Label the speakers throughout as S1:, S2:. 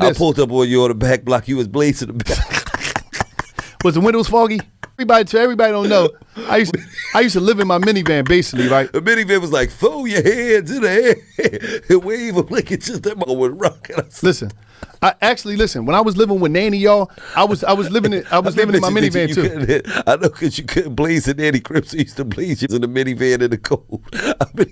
S1: I pulled up on you on the back block. You was blazing the back.
S2: Was the windows foggy? Everybody don't know. I used to live in my minivan basically, right?
S1: The minivan was like, throw your hands in the air and wave them like it's just that mother was rocking.
S2: Listen. When I was living with Nanny, y'all, I was living in my minivan too.
S1: I know, because you couldn't blaze in Nanny crib, so you used to blaze in the minivan in the cold.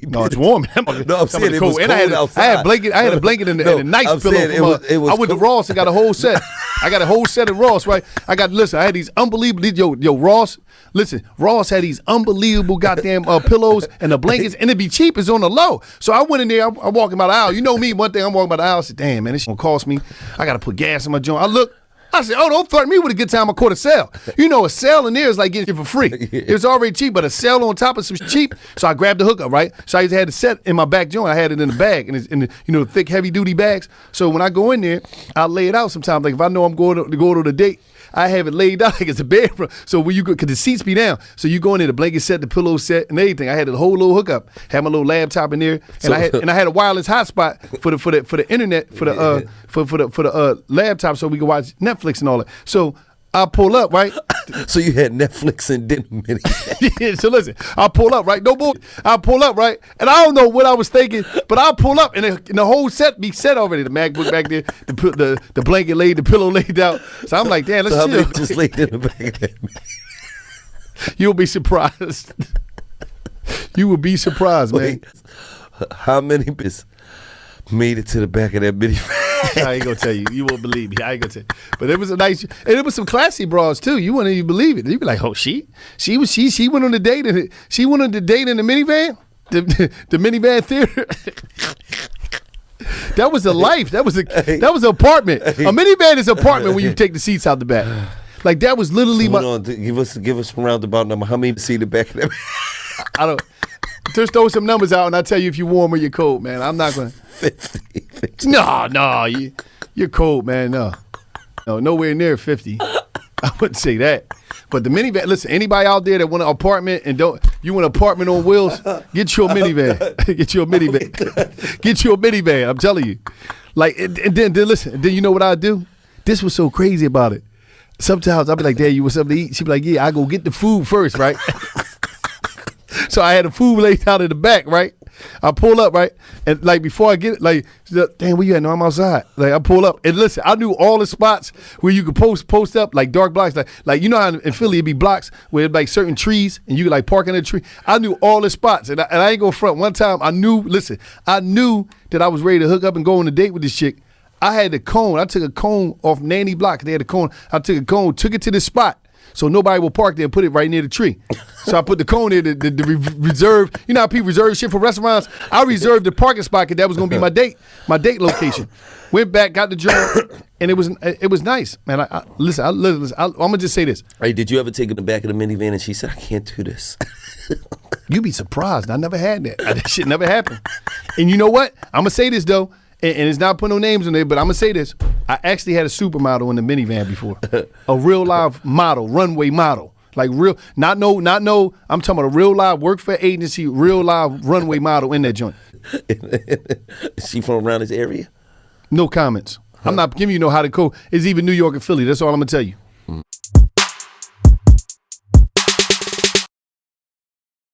S2: No, it's warm.
S1: No, I'm saying it was cold
S2: and I had
S1: outside.
S2: I had a blanket and a nice pillow. I went to Ross and got a whole set. I got a whole set of Ross, right? I had these unbelievable, Ross. Listen, Ross had these unbelievable goddamn pillows and the blankets, and it'd be cheap. It's on the low. So I went in there. I'm walking by the aisle. You know me. One thing, I'm walking by the aisle. I said, damn, man, this gonna cost me. I gotta put gas in my joint. I said, oh, don't threaten me with a good time. I caught a sale. You know, a sale in there is like getting it for free. It was already cheap, but a sale on top of some cheap. So I grabbed the hookup, right? So I just had it set in my back joint. I had it in the bag, and it's in the thick, heavy duty bags. So when I go in there, I lay it out sometimes. Like if I know I'm going to go to the date, I have it laid out like it's a bedroom. So when you go, because the seats be down, so you go in there, the blanket set, the pillow set, and everything. I had the whole little hookup. Had my little laptop in there, and I had a wireless hotspot for the internet for the laptop, so we could watch Netflix and all that. So I pull up, right?
S1: So you had Netflix and didn't
S2: Yeah, so listen, I pull up, right? No bull. I pull up, right? And I don't know what I was thinking, but I pull up, and the whole set be set already. The MacBook back there, the blanket laid, the pillow laid out. So I'm like, damn, let's chill.
S1: Just laid in the back of that.
S2: You'll be surprised. You will be surprised, man.
S1: How many bitches made it to the back of that minivan?
S2: I ain't gonna tell you. You won't believe me. I ain't gonna tell you. But it was a nice, and it was some classy bras too. You wouldn't even believe it. You'd be like, oh, she went on the date and she went on the date in the minivan, the minivan theater. That was a life. That was an apartment. A minivan is an apartment when you take the seats out the back. Like that was literally
S1: give us some roundabout number. How many see the back of that?
S2: I don't. Just throw some numbers out and I'll tell you if you're warm or you're cold, man. I'm not gonna.
S1: 50.
S2: No, you're cold, man. No, nowhere near 50. I wouldn't say that. But the minivan, listen, anybody out there that want an apartment and you want an apartment on wheels, get your minivan. Get your minivan. Get your minivan. I'm telling you. Like, and then listen, then you know what I do? This was so crazy about it. Sometimes I'll be like, Dad, you want something to eat? She'd be like, yeah, I go get the food first, right? So I had the food laid out in the back, right? I pull up, right? And like before I get it, like, damn, where you at? No, I'm outside. Like I pull up and listen, I knew all the spots where you could post up, like dark blocks. Like you know how in Philly it'd be blocks where it'd like certain trees and you could like park in a tree. I knew all the spots and I ain't gonna front. One time I knew that I was ready to hook up and go on a date with this chick. I had the cone. I took a cone off Nanny Block. They had a cone. I took a cone, took it to this spot. So nobody will park there and put it right near the tree. So I put the cone there to reserve. You know how people reserve shit for restaurants? I reserved the parking spot because that was going to be my date location. Went back, got the job, and it was nice. Man, listen, I'm going to just say this.
S1: Hey, did you ever take it in the back of the minivan and she said, I can't do this?
S2: You'd be surprised. I never had that. That shit never happened. And you know what? I'm going to say this, though. And it's not putting no names on there, but I'm going to say this. I actually had a supermodel in the minivan before. A real live model, runway model. Like real, not no, I'm talking about a real live work for agency, real live runway model in that joint.
S1: Is she from around this area?
S2: No comments. I'm not giving you no how to code. It's even New York and Philly. That's all I'm going to tell you.